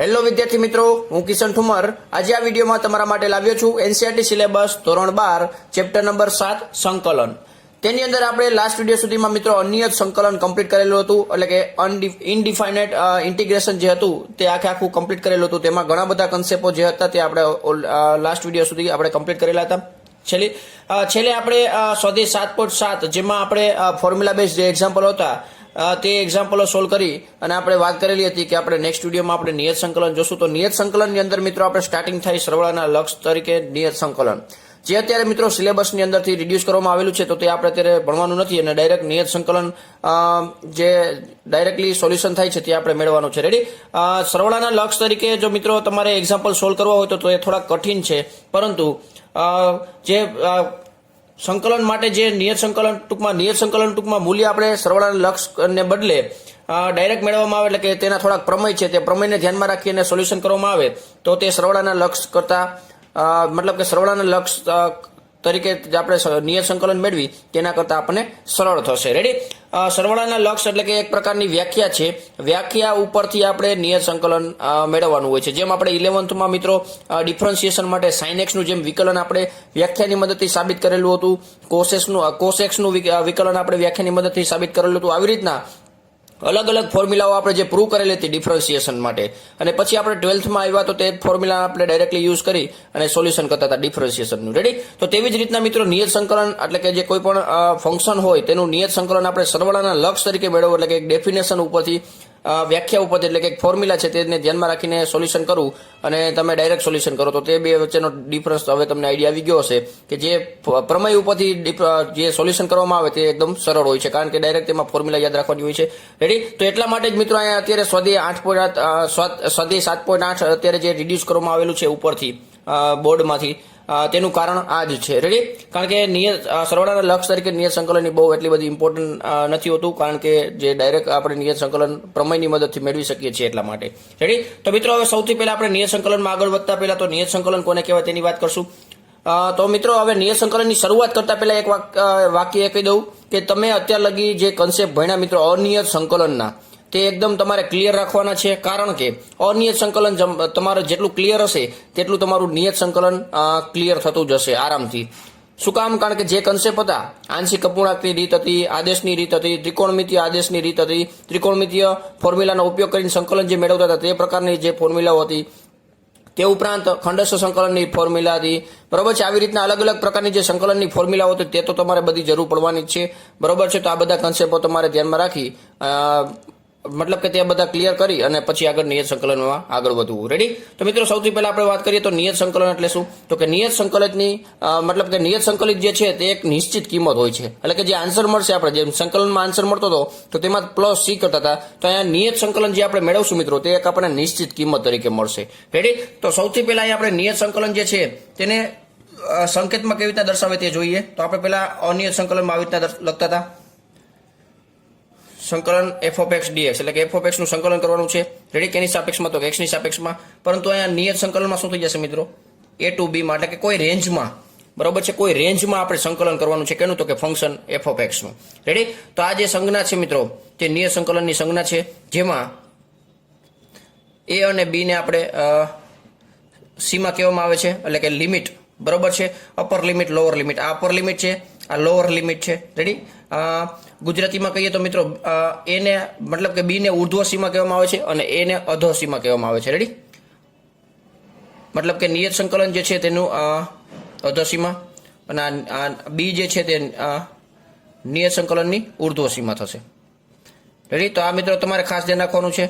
Hello વિદ્યાર્થી મિત્રો, હું કિશન ઠુમર આજે આ વિડીયોમાં તમારા માટે લાવ્યો છું એનસીઈઆરટી સિલેબસ ધોરણ 12 ચેપ્ટર નંબર 7 સંકલન. તેની અંદર આપણે લાસ્ટ વિડીયો સુધીમાં મિત્રો અનિયત સંકલન કમ્પ્લીટ કરેલું હતું, એટલે કે ઇનડિફાઇનેટ ઇન્ટિગ્રેશન જે હતું તે આખું કમ્પ્લીટ કરેલું હતું. તેમાં ઘણા બધા કન્સેપ્ટો જે હતા તે આપણે લાસ્ટ વિડીયો સુધી આપણે કમ્પ્લીટ કરેલા હતા. છેલ્લે આપણે સ્વાધ્યાય 7.7 જેમાં આપણે ફોર્મ્યુલા બેઝ જે એક્ઝામ્પલ હતા તે એક્ઝામ્પલો સોલ્વ કરી અને આપણે વાત કરેલી હતી કે આપણે નેક્સ્ટ વિડીયોમાં આપણે નિયત સંકલન જોશું. તો નિયત સંકલનની અંદર મિત્રો આપણે સ્ટાર્ટિંગ થાય સરવાળાના લક્ષ તરીકે નિયત સંકલન, જે અત્યારે મિત્રો સિલેબસની અંદરથી રિડ્યુસ કરવામાં આવેલું છે, તો તે આપણે અત્યારે ભણવાનું નથી અને ડાયરેક્ટ નિયત સંકલન જે ડાયરેક્ટલી સોલ્યુશન થાય છે તે આપણે મેળવવાનું છે. રેડી? સરવાળાના લક્ષ તરીકે જો મિત્રો તમારે એક્ઝામ્પલ સોલ્વ કરવા હોય તો એ થોડા કઠિન છે, પરંતુ જે સંકલન માટે જે નિયત સંકલન ટૂંકમાં મૂલ્ય આપણે સરવાળાના લક્ષને બદલે ડાયરેક્ટ મેળવવામાં આવે, એટલે કે તેના થોડાક પ્રમેય છે, તે પ્રમેયને ધ્યાનમાં રાખીને સોલ્યુશન કરવામાં આવે તો તે સરવાળાના લક્ષ કરતા મતલબ કે સરવાળાના લક્ષ તરીકે આપણે નિયત સંકલન મેળવી તેના કરતાં આપણને સરળ થશે. રેડી? સરવાળાના લક્ષ એટલે કે એક પ્રકારની વ્યાખ્યા છે. વ્યાખ્યા ઉપરથી આપણે નિયત સંકલન મેળવવાનું હોય છે. જેમ આપણે 11th મિત્રો ડિફરન્સિએશન માટે sin x નું જેમ વિકલન આપણે વ્યાખ્યાની મદદથી સાબિત કરેલું હતું, cos x નું વિકલન આપણે વ્યાખ્યાની મદદથી સાબિત કરેલું હતું, આવી રીતના અલગ અલગ ફોર્મ્યુલાઓ આપણે જે પ્રૂવ કરેલી હતી ડિફરન્સિએશન માટે, અને પછી આપણે 12thમાં આવ્યા તો તે ફોર્મ્યુલા આપણે ડાયરેક્ટલી યુઝ કરી અને સોલ્યુશન કરતા હતા ડિફરન્સિએશનનું. રેડી? તો તેવી જ રીતના મિત્રો નિયત સંકલન એટલે કે જે કોઈ પણ ફંક્શન હોય તેનું નિયત સંકલન આપણે સરવાળાના લક્ષ તરીકે મેળવવું, એટલે કે એક ડેફિનેશન ઉપરથી વ્યાખ્યા ઉપરથી, એટલે કે એક ફોર્મ્યુલા છે તેને ધ્યાનમાં રાખીને સોલ્યુશન કરવું અને તમે ડાયરેક્ટ સોલ્યુશન કરો તો તે બે વચ્ચેનો ડિફરન્સ હવે તમને આઈડિયા આવી ગયો હશે કે જે પ્રમેય ઉપરથી જે સોલ્યુશન કરવામાં આવે તે એકદમ સરળ હોય છે, કારણ કે ડાયરેક્ટ તેમાં ફોર્મ્યુલા યાદ રાખવાની હોય છે. રેડી? તો એટલા માટે જ મિત્રો અહીંયા અત્યારે સ્વાધ્યાય 7.8 અત્યારે જે રિડ્યુસ કરવામાં આવેલું છે ઉપરથી બોર્ડમાંથી, તેનું કારણ આ જ છે. રેડી? કારણ કે નિયત સરવાળાના લક્ષ તરીકે નિયત સંકલનની બહુ એટલી બધી ઇમ્પોર્ટન્ટ નથી હોતું, કારણ કે જે ડાયરેક્ટ આપણે નિયત સંકલન પ્રમેયની મદદથી મેળવી શકીએ છીએ એટલા માટે. રેડી? તો મિત્રો હવે સૌથી પહેલા આપણે નિયત સંકલનમાં આગળ વધતા પહેલા તો નિયત સંકલન કોને કહેવાય તેની વાત કરશું. તો મિત્રો હવે નિયત સંકલનની શરૂઆત કરતા પહેલા એક વાક્ય કહી દઉં કે તમે અત્યાર લગી જે કન્સેપ્ટ ભણ્યા મિત્રો અનિયત સંકલનના, તે એકદમ તમારે ક્લિયર રાખવાના છે, કારણ કે અનિયત સંકલન તમારે જેટલું ક્લિયર હશે તેટલું તમારું નિયત સંકલન ક્લિયર થતું જશે આરામથી. શું કામ? કારણ કે જે કન્સેપ્ટ હતા, આંશિક અપૂર્ણાંકની રીત હતી, આદેશની રીત હતી, ત્રિકોણમિતીય આદેશની રીત હતી, ત્રિકોણમિતીય ફોર્મ્યુલાનો ઉપયોગ કરીને સંકલન જે મેળવતા હતા તે પ્રકારની જે ફોર્મ્યુલાઓ હતી, તે ઉપરાંત ખંડસ્થ સંકલનની ફોર્મ્યુલા હતી. બરોબર છે? આવી રીતના અલગ અલગ પ્રકારની જે સંકલનની ફોર્મ્યુલાઓ હતી તે તો તમારે બધી જરૂર પડવાની જ છે. બરોબર છે? તો આ બધા કન્સેપ્ટો તમારે ધ્યાનમાં રાખી મતલબ કે તે બધા ક્લિયર કરી અને પછી આગળ નિયત સંકલનમાં આગળ વધવું. રેડી? તો મિત્રો સૌથી પહેલા આપણે વાત કરીએ તો નિયત સંકલન એટલે શું? તો કે નિયત સંકલિતની મતલબ કે નિયત સંકલિત જે છે તે એક નિશ્ચિત કિંમત હોય છે, એટલે કે જે આન્સર મળશે આપણે જેમ સંકલનમાં આન્સર મળતો હતો તો તેમાં પ્લસ સી કરતા હતા, તો અહીંયા નિયત સંકલન જે આપણે મેળવશું મિત્રો તે એક આપણને નિશ્ચિત કિંમત તરીકે મળશે. રેડી? તો સૌથી પહેલા અહીંયા આપણે નિયત સંકલન જે છે તેને સંકેતમાં કેવી રીતના દર્શાવે તે જોઈએ. તો આપણે પહેલા અનિયત સંકલનમાં આવી રીતના લખતા હતા સંકલન f of x dx, એટલે કે f of x નું સંકલન કરવાનું છે. રેડી? કેની સાપેક્ષમાં? તો x ની સાપેક્ષમાં. પરંતુ અહીંયા નિયત સંકલનમાં શું થઈ જશે મિત્રો? a to b માં, એટલે કે કોઈ રેન્જમાં. બરોબર છે? કોઈ રેન્જમાં આપણે સંકલન કરવાનું છે. કેનું? તો કે ફંક્શન f of x નું. રેડી? તો આ જે સંજ્ઞા છે મિત્રો તે નિયત સંકલનની સંજ્ઞા છે, જેમાં a અને b ને આપણે સીમા કહેવામાં આવે છે, એટલે કે લિમિટ. બરોબર છે? Upper limit, lower limit. આ અપર લિમિટ છે, આ લોઅર લિમિટ છે. રેડી? ગુજરાતીમાં કહીએ તો મિત્રો એ ને મતલબ કે બી ને ઉર્ધ્વ સીમા કહેવામાં આવે છે અને એ ને અધો સીમા કહેવામાં આવે છે. રેડી? મતલબ કે નિયત સંકલન જે છે તેનું અધો સીમા અને આ બી જે છે તે નિયત સંકલનની ઉર્ધ્વ સીમા થશે. રેડી? તો આ મિત્રો તમારે ખાસ ધ્યાન રાખવાનું છે.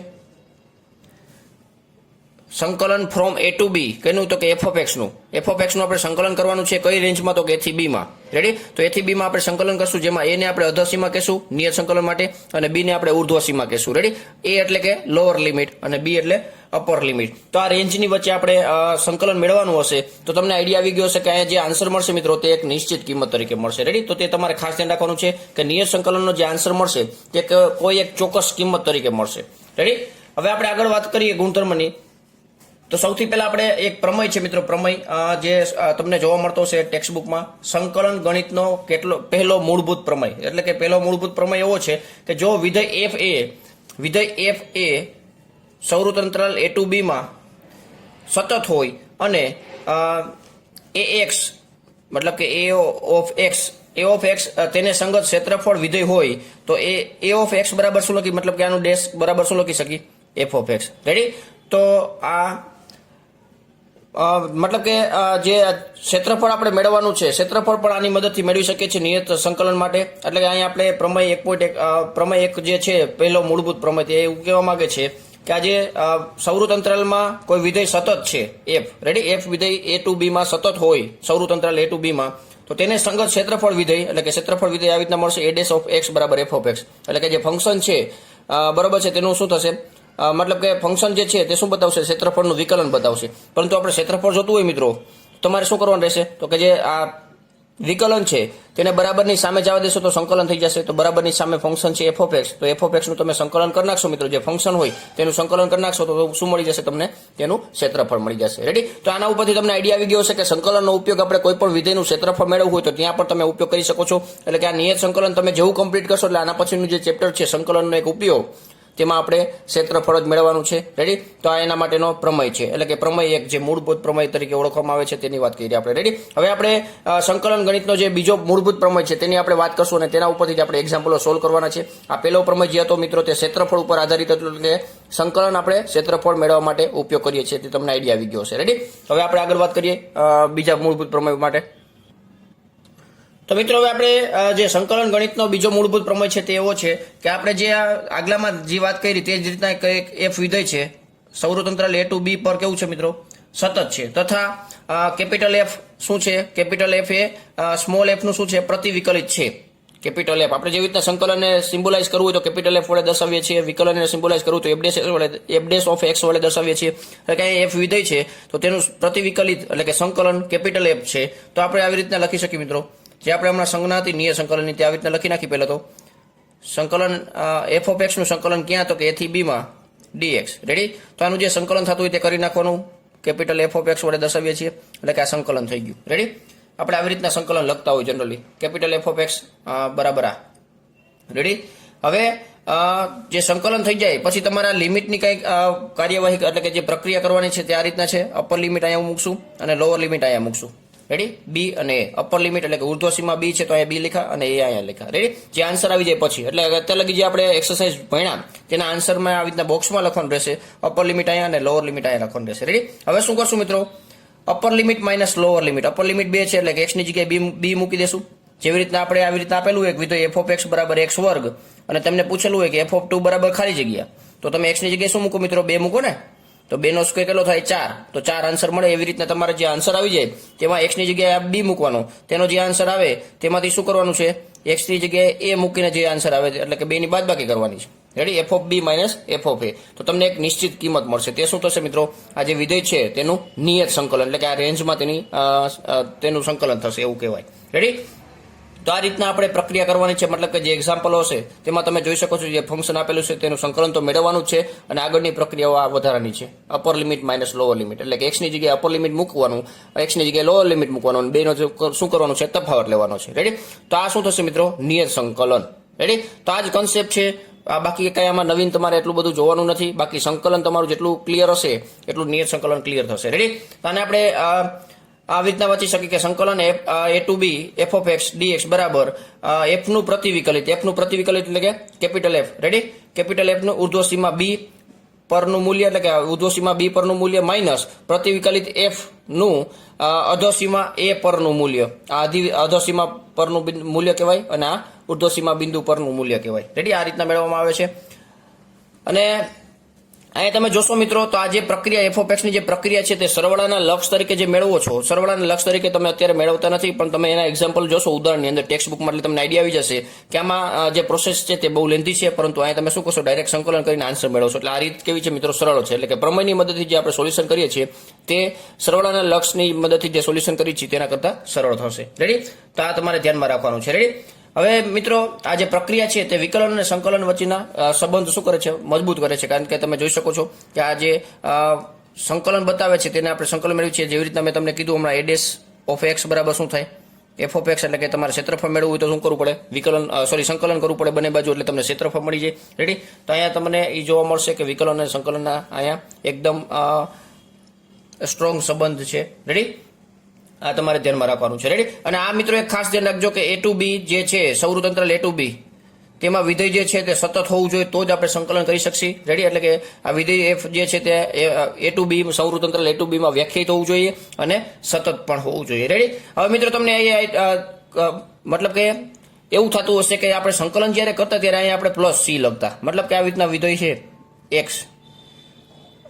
સંકલન ફ્રોમ એ ટુ બી, કેનું? તો કે f of x નું. f of x નું આપણે સંકલન કરવાનું છે કઈ રેન્જમાં? તો કે a થી b માં. રેડી? તો a થી b માં આપણે સંકલન કરશું, જેમાં a ને આપણે અધો સીમા કહેશું નિયત સંકલન માટે અને b ને આપણે ઉર્ધ્વ સીમા કહેશું. રેડી? a એટલે કે લોઅર લિમિટ અને b એટલે અપર લિમિટ. તો આ રેન્જની વચ્ચે આપણે સંકલન મેળવવાનું હશે તો તમને આઈડિયા આવી ગયો હશે કે અહીંયા જે આન્સર મળશે મિત્રો તે એક નિશ્ચિત કિંમત તરીકે મળશે. રેડી? તો તે તમારે ખાસ ધ્યાન રાખવાનું છે કે નિયત સંકલનનો જે આન્સર મળશે તે કોઈ એક ચોક્કસ કિંમત તરીકે મળશે. રેડી? હવે આપણે આગળ વાત કરીએ ગુણધર્મની. તો સૌથી પહેલા આપણે એક પ્રમેય છે મિત્રો, પ્રમેય જે તમને જોવા મળતો છે ટેક્સ્ટબુકમાં, સંકલન ગણિતનો પહેલો મૂળભૂત પ્રમેય. એટલે કે પહેલો મૂળભૂત પ્રમેય એવો છે કે જો વિધેય f એ સૌરત અંતરાલ A2B માં સતત હોય અને AX મતલબ કે A ઓફ એક્સ તેને સંગત ક્ષેત્રફળ વિધેય હોય તો A ઓફ એક્સ બરાબર શું લખી મતલબ કે આનું ડેશ બરાબર શું લખી શકી F ઓફ એક્સ રેડી તો આ મતલબ કે જે ક્ષેત્રફળ આપણે મેળવવાનું છે ક્ષેત્રફળ પણ આની મદદથી મેળવી શકીએ છીએ નિયત સંકલન માટે એટલે કે અહીંયા આપણે પ્રમેય 1 જે છે પહેલો મૂળભૂત પ્રમેય એ એવું કહેવા માંગે છે કે આ જે સૌરત અંતરાલમાં કોઈ વિધેય સતત છે F રેડી F વિધેય A2B માં સતત હોય સૌરત અંતરાલ A2B માં તો તેને સંગત ક્ષેત્રફળ વિધેય એટલે કે ક્ષેત્રફળ વિધેય આવી રીતના મળશે A ડેશ ઓફ x બરાબર F ઓફ x એટલે કે જે ફંક્શન છે બરાબર છે તેનું શું થશે મતલબ કે ફંક્શન જે છે તે શું બતાવશે ક્ષેત્રફળનું વિકલન બતાવશે પરંતુ આપણે ક્ષેત્રફળ જોતું હોય મિત્રો તમારે શું કરવાનું રહેશે તો કે જે આ વિકલન છે તેને બરાબરની સામે જવા દેશો તો સંકલન થઈ જશે તો બરાબરની સામે ફંક્શન છે F ઓફ x તો F ઓફ x નું તમે સંકલન કરી નાખશો મિત્રો જે ફંક્શન હોય તેનું સંકલન કરી નાખશો તો શું મળી જશે તમને તેનું ક્ષેત્રફળ મળી જશે રેડી તો આના ઉપરથી તમને આઈડિયા આવી ગયો છે કે સંકલનનો ઉપયોગ આપણે કોઈ પણ વિધેયનું ક્ષેત્રફળ મેળવવું હોય તો ત્યાં પણ તમે ઉપયોગ કરી શકો છો એટલે કે આ નિયત સંકલન તમે જેવું કમ્પ્લીટ કરશો એટલે આના પછીનું જે ચેપ્ટર છે સંકલનનો એક ઉપયોગ તેમાં આપણે ક્ષેત્રફળ જ મેળવવાનું છે રેડી તો આ એના માટેનો પ્રમેય છે એટલે કે પ્રમેય 1 જે મૂળભૂત પ્રમેય તરીકે ઓળખવામાં આવે છે તેની વાત કરીએ આપણે રેડી હવે આપણે સંકલન ગણિતનો જે બીજો મૂળભૂત પ્રમેય છે તેની આપણે વાત કરશું અને તેના ઉપરથી જ આપણે એક્ઝામ્પલો સોલ્વ કરવાના છે આ પહેલો પ્રમેય જે હતો મિત્રો તે ક્ષેત્રફળ ઉપર આધારિત હતો એટલે સંકલન આપણે ક્ષેત્રફળ મેળવવા માટે ઉપયોગ કરીએ છીએ તે તમને આઈડિયા આવી ગયો છે રેડી હવે આપણે આગળ વાત કરીએ બીજા મૂળભૂત પ્રમેય માટે તો મિત્રો હવે આપણે જે સંકલન ગણિતનો બીજો મૂળભૂત પ્રમેય છે તે એવો છે કે આપણે જે આગલામાં જે વાત કરી તે જ રીતના એક F વિધેય છે સૌરત અંતરાલ A2B પર કેવું છે મિત્રો સતત છે તથા કેપિટલ F શું છે કેપિટલ F એ સ્મોલ f નું શું છે પ્રતિવિકલિત છે કેપિટલ F આપણે જેવી રીતના સંકલનને સિમ્બોલાઇઝ કરવું હોય તો કેપિટલ F વડે દર્શાવીએ છીએ વિકલનને સિમ્બોલાઇઝ કરવું તો F ડેશ ઓફ x વડે દર્શાવીએ છીએ એટલે કે F વિધેય છે તો તેનું પ્રતિવિકલિત એટલે કે સંકલન કેપિટલ F છે તો આપણે આવી રીતના લખી શકીએ મિત્રો જે આપણે હમણાં સંજ્ઞા હતી નિયત સંકલનની તે આવી રીતના લખી નાખી પહેલા તો સંકલન F ઓફ x નું સંકલન ક્યાં તો કે A થી B માં dx રેડી તો આનું જે સંકલન થતું હોય તે કરી નાખવાનું કેપિટલ F ઓફ x વડે દર્શાવીએ છીએ એટલે કે આ સંકલન થઈ ગયું રેડી આપણે આવી રીતના સંકલન લખતા હોય generally capital F of x બરાબર આ રેડી હવે જે સંકલન થઈ જાય પછી તમારા લિમિટની કંઈક કાર્યવાહી એટલે કે જે પ્રક્રિયા કરવાની છે તે આ રીતના છે અપર લિમિટ અહીંયા મૂકશું અને લોઅર લિમિટ અહીંયા મૂકશું રેડી બી અને અપર લિમિટ એટલે કે ઉર્ધ્વ સીમા બી છે તો અહીંયા બી લખા અને એ અહીંયા લખા રેડી જે આન્સર આવી જાય પછી એટલે અત્યારે લગી જે આપણે એક્સરસાઇઝ ભણ્યા તેના આન્સરમાં આવી રીતના બોક્સમાં લખવાનું રહેશે અપર લિમિટ અહીંયા અને લોઅર લિમિટ અહીંયા લખવાનું રહેશે રેડી હવે શું કરશું મિત્રો upper limit minus lower limit upper limit 2 છે એટલે કે x ની જગ્યાએ બી મૂકી દેશું જેવી રીતના આપણે આવી રીતના આપેલું એક વિધેય f ઓફ x બરાબર x વર્ગ અને તમને પૂછેલું હોય કે f ઓફ 2 બરાબર ખાલી જગ્યા તો તમે x ની જગ્યાએ શું મૂકો મિત્રો 2 મૂકો ને તો 2 નો સ્ક્વેર કેટલો થાય 4 તો 4 આન્સર મળે એવી રીતના તમારે જે આન્સર આવી જાય તેમાં x ની જગ્યાએ b મૂકવાનો તેનો જે આન્સર આવે તેમાંથી શું કરવાનું છે x ની જગ્યાએ a મૂકીને જે આન્સર આવે એટલે કે 2 ની બાદબાકી કરવાની છે ready f of b minus f of a તો તમને એક નિશ્ચિત કિંમત મળશે તે શું થશે મિત્રો આ જે વિધેય છે તેનું નિયત સંકલન એટલે કે આ રેન્જમાં તેનું સંકલન થશે એવું કહેવાય રેડી તો આ રીતના આપણે પ્રક્રિયા કરવાની છે મતલબ કે જે એક્ઝામ્પલો હશે તેમાં તમે જોઈ શકો છો જે ફંક્શન આપેલું છે તેનું સંકલન તો મેળવવાનું જ છે અને આગળની પ્રક્રિયાઓ આ વધારાની છે upper limit minus lower limit એટલે કે x ની જગ્યાએ અપર લિમિટ મૂકવાનું x ની જગ્યાએ લોઅર લિમિટ મૂકવાનું અને બેનો શું કરવાનું છે તફાવત લેવાનો છે રેડી તો આ શું થશે મિત્રો નિયત સંકલન રેડી તો આ જ કન્સેપ્ટ છે બાકી કઈ આમાં નવીન તમારે એટલું બધું જોવાનું નથી બાકી સંકલન તમારું જેટલું ક્લિયર હશે એટલું નિયત સંકલન ક્લિયર થશે રેડી અને આપણે આવી રીતના વાંચી શકીએ કે સંકલન A2B f of x dx બરાબર f નું પ્રતિવિકલિત એટલે કે capital F ready capital F નું ઉર્ધ્વ સીમા b પરનું મૂલ્ય એટલે કે ઉર્ધ્વ સીમા b પરનું મૂલ્ય માઇનસ પ્રતિવિકલિત f નું અધોસીમા a પરનું મૂલ્ય આ અધોસીમા પરનું મૂલ્ય કહેવાય અને આ ઉર્ધ્વ સીમા બિંદુ પરનું મૂલ્ય કહેવાય રેડી આ રીતના મેળવવામાં આવે છે અને અહીંયા તમે જોશો મિત્રો તો આ જે પ્રક્રિયા f ઓફ x ની જે પ્રક્રિયા છે તે સરવાળાના લક્ષ તરીકે જે મેળવો છો સરવાળાના લક્ષ તરીકે તમે અત્યારે મેળવતા નથી પણ તમે એના એક્ઝામ્પલ જોશો ઉદાહરણની અંદર ટેક્સ્ટ બુકમાં એટલે તમને આઈડિયા આવી જશે કે આમાં જે પ્રોસેસ છે તે બહુ લેન્ધી છે પરંતુ અહીંયા તમે શું કરશો ડાયરેક્ટ સંકલન કરીને આન્સર મેળવશો એટલે આ રીત કેવી છે મિત્રો સરળ છે એટલે કે પ્રમેયની મદદથી જે આપણે સોલ્યુશન કરીએ છીએ તે સરવાળાના લક્ષની મદદથી જે સોલ્યુશન કરીએ છીએ તેના કરતાં સરળ થશે રેડી તો આ તમારે ધ્યાનમાં રાખવાનું છે રેડી હવે મિત્રો આ જે પ્રક્રિયા છે તે વિકલન અને સંકલન વચ્ચેના સંબંધ શું કરે છે મજબૂત કરે છે કારણ કે તમે જોઈ શકો છો કે આ જે સંકલન બતાવે છે તેને આપણે સંકલન મેળવીએ છીએ જેવી રીતના મેં તમને કીધું હમણાં a ડેશ ઓફ x બરાબર શું થાય એફ ઓફ એક્સ એટલે કે તમારે ક્ષેત્રફળ મેળવવું હોય તો શું કરવું પડે? સંકલન કરવું પડે બંને બાજુ, એટલે તમને ક્ષેત્રફળ મળી જાય. રેડી? તો અહીંયા તમને એ જોવા મળશે કે વિકલન અને સંકલનના અહીંયા એકદમ સ્ટ્રોંગ સંબંધ છે. રેડી? આ તમારે ધ્યાનમાં રાખવાનું છે. રેડી? અને આ મિત્રો એક ખાસ ધ્યાન રાખજો કે એ ટુ બી જે છે સૌરતંત્ર એ ટુ બી, તેમાં વિધેય જે છે તે સતત હોવું જોઈએ તો જ આપણે સંકલન કરી શકીએ. રેડી? એટલે કે આ વિધેય એફ જે છે તે એ ટુ બી સૌરતંત્ર એ ટુ બીમાં વ્યાખ્યાયિત હોવું જોઈએ અને સતત પણ હોવું જોઈએ. રેડી? હવે મિત્રો તમને મતલબ કે એવું થતું હશે કે આપણે સંકલન જ્યારે કરતા ત્યારે અહીંયા આપણે પ્લસ સી લખતા, મતલબ કે આવી રીતના વિધેય છે એક્સ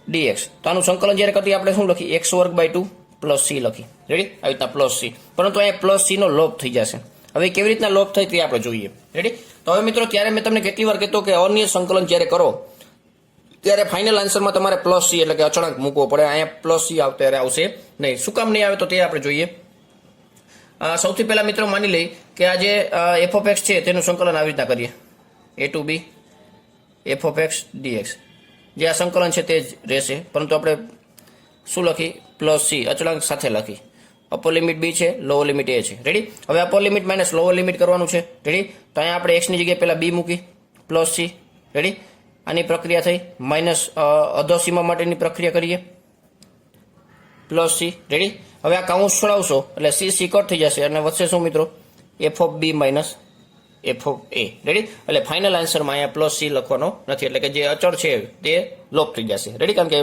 ડીએક્સ, તો આનું સંકલન જ્યારે કરતી આપણે શું લખી? એક્સ વર્ગ બાય 2 પ્લસ સી લખી. રેડી? આવી રીતના પ્લસ સી, પરંતુ અહીંયા પ્લસ સી નો લોપ થઈ જશે. હવે કેવી રીતના લોપ થાય તે આપણે જોઈએ. રેડી? તો હવે મિત્રો ત્યારે મેં તમને કેટલી વાર કહેતો કે અનિયત સંકલન જ્યારે કરો ત્યારે ફાઇનલ આન્સરમાં તમારે પ્લસ સી એટલે કે અચળાંક મૂકવો પડે. અહીંયા પ્લસ સી ત્યારે આવશે નહીં. શું કામ નહીં આવે તો તે આપણે જોઈએ. સૌથી પહેલા મિત્રો માની લઈ કે આ જે એફ ઓફ એક્સ છે તેનું સંકલન આવી રીતના કરીએ. A to b f of x dx, જે આ સંકલન છે તે જ રહેશે, પરંતુ આપણે શું લખી? પ્લસ સી અચળાંક સાથે લખી. અપર લિમિટ બી છે, લોઅર લિમિટ એ છે. રેડી? હવે upper limit minus lower limit કરવાનું છે. રેડી? તો અહીંયા આપણે એક્સની જગ્યાએ પહેલા બી મૂકી પ્લસ સી. રેડી? આની પ્રક્રિયા થઈ માઇનસ અધોસીમા માટેની પ્રક્રિયા કરીએ પ્લસ સી. રેડી? હવે આ કાઉન્સ છોડાવશો એટલે સી સી કટ થઈ જશે અને વધશે શું મિત્રો? F of B minus F of A. Ready? એટલે ફાઇનલ આન્સરમાં અહીંયા પ્લસ સી લખવાનો નથી, એટલે કે જે અચળ છે તે લોપ થઈ જશે. રેડી? કારણ કે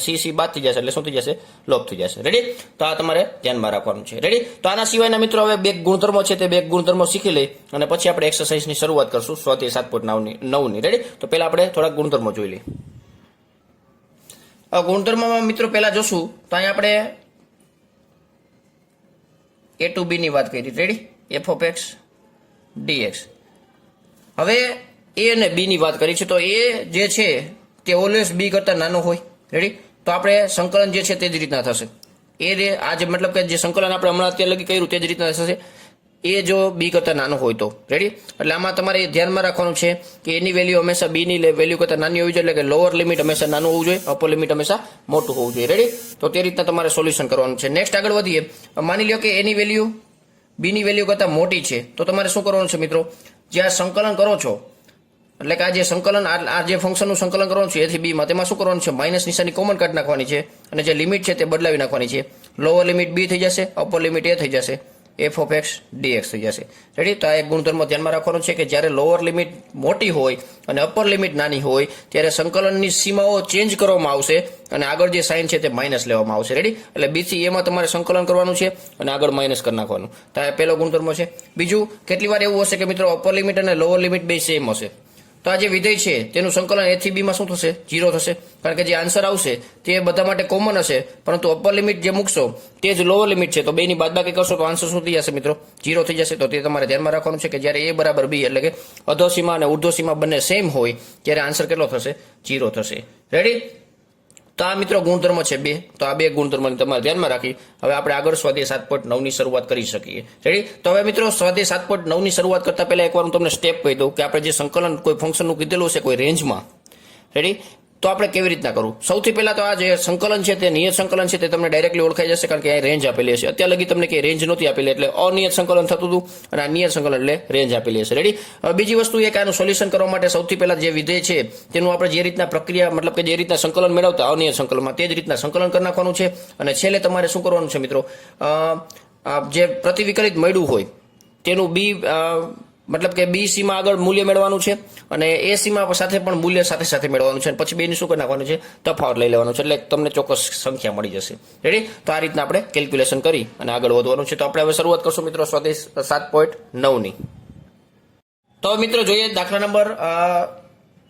સી સી બાદ થઈ જશે એટલે શું થઈ જશે? લોપ થઈ જશે. રેડી? તો આ તમારે ધ્યાનમાં રાખવાનું છે. રેડી? તો આના સિવાયના મિત્રો હવે બે ગુણધર્મો છે તે બે ગુણધર્મો શીખી લઈ અને પછી આપણે એક્સરસાઇઝની શરૂઆત કરશું સ્વાધ્યાય 7.9ની. રેડી? તો પહેલા આપણે થોડાક ગુણધર્મો જોઈ લઈએ. ગુણધર્મમાં મિત્રો પહેલા જોશું તો અહીંયા આપણે એ ટુ બી ની વાત કરી. Ready? F of x D X. હવે એ અને બી ની વાત કરી છે, તો એ જે છે તે ઓલવેઝ બી કરતા નાનો હોય. રેડી? તો આપણે સંકલન જે છે તે જ રીતના થશે. આ જે મતલબ કે જે સંકલન આપણે હમણાં અત્યારે લગી કર્યું તે જ રીતના થશે એ જો બી કરતા નાનો હોય તો. રેડી? એટલે આમાં તમારે ધ્યાનમાં રાખવાનું છે કે એની વેલ્યુ હંમેશા બી ની વેલ્યુ કરતા નાની હોવી જોઈએ, એટલે કે લોઅર લિમિટ હંમેશા નાનું હોવું જોઈએ, અપર લિમિટ હંમેશા મોટું હોવું જોઈએ. રેડી? તો તે રીતના તમારે સોલ્યુશન કરવાનું છે. નેક્સ્ટ આગળ વધીએ. માની લો કે એની વેલ્યુ બી ની વેલ્યુ કરતા મોટી છે, તો તમારે શું કરવાનું છે મિત્રો? જે આ સંકલન કરો છો એટલે કે આ જે સંકલન આ જે ફંક્શનનું સંકલન કરવાનું છે એથી બીમાં, તેમાં શું કરવાનું છે? માઇનસ નિશાની કોમન કાઢી નાખવાની છે અને જે લિમિટ છે તે બદલાવી નાખવાની છે. લોઅર લિમિટ બી થઈ જશે, અપર લિમિટ એ થઈ જશે, એફ ઓફ એક્સ ડીએક્સ થઈ જશે. રેડી? તો આ એક ગુણધર્મ ધ્યાનમાં રાખવાનો છે કે જ્યારે લોઅર લિમિટ મોટી હોય અને અપર લિમિટ નાની હોય ત્યારે સંકલનની સીમાઓ ચેન્જ કરવામાં આવશે અને આગળ જે સાઇન છે તે માઇનસ લેવામાં આવશે. રેડી? એટલે બી થી એમાં તમારે સંકલન કરવાનું છે અને આગળ માઇનસ કરી નાખવાનું. તો આ પહેલો ગુણધર્મ છે. બીજું, કેટલી વાર એવું હશે કે મિત્રો અપર લિમિટ અને લોઅર લિમિટ બે સેમ હશે, તો આ જે વિધેય છે તેનું સંકલન એ થી બીમાં શું થશે? 0 થશે, કારણ કે જે આન્સર આવશે તે બધા માટે કોમન હશે, પરંતુ અપર લિમિટ જે મૂકશો તે જ લોઅર લિમિટ છે, તો બેની બાદબાકી કરશો તો આન્સર શું થઈ જશે મિત્રો? 0 થઈ જશે. તો તે તમારે ધ્યાનમાં રાખવાનું છે કે જ્યારે એ બરાબર બી એટલે કે અધોસીમા અને ઉર્ધ્વસીમા બંને સેમ હોય ત્યારે આન્સર કેટલો થશે? 0 થશે. રેડી? તો આ મિત્રો ગુણધર્મ છે બે. તો આ બે ગુણધર્મને તમારે ધ્યાનમાં રાખી હવે આપણે આગળ સ્વાધ્યાય 7.9ની શરૂઆત કરી શકીએ. રેડી? તો હવે મિત્રો સ્વાધ્યાય 7.9ની શરૂઆત કરતા પહેલા એકવાર હું તમને સ્ટેપ કહી દઉં કે આપણે જે સંકલન કોઈ ફંક્શનનું કીધેલું છે કોઈ રેન્જમાં. રેડી? તો આપણે કેવી રીતના કરવું? સૌથી પહેલા તો આ જે સંકલન છે તે નિયત સંકલન છે તે તમને ડાયરેક્ટલી ઓળખાઈ જશે, કારણ કે અહીં રેન્જ આપેલી હશે. અત્યાર લગી તમને કે રેન્જ નહોતી આપેલી, એટલે અનિયત સંકલન થતું હતું અને આ નિયત સંકલન એટલે રેન્જ આપેલી હશે. રેડી? હવે બીજી વસ્તુ એ કે આનું સોલ્યુશન કરવા માટે સૌથી પહેલા જે વિધેય છે તેનું આપણે જે રીતના પ્રક્રિયા મતલબ કે જે રીતના સંકલન મેળવતા અનિયત સંકલનમાં તે જ રીતના સંકલન કરી નાખવાનું છે અને છેલ્લે તમારે શું કરવાનું છે મિત્રો? જે પ્રતિવિકલિત મળ્યું હોય તેનું બી મતલબ કે બી સીમાં આગળ મૂલ્ય મેળવવાનું છે અને એ સીમા સાથે પણ મૂલ્ય સાથે સાથે મેળવવાનું છે, પછી બેની શું કરી નાખવાનું છે? તફાવત લઈ લેવાનું છે, એટલે તમને ચોક્કસ સંખ્યા મળી જશે. રેડી? તો આ રીતના આપણે કેલ્ક્યુલેશન કરી અને આગળ વધવાનું છે. તો આપણે હવે શરૂઆત કરશું મિત્રો સ્વાધ્યાય 7.9ની. તો મિત્રો જોઈએ દાખલા નંબર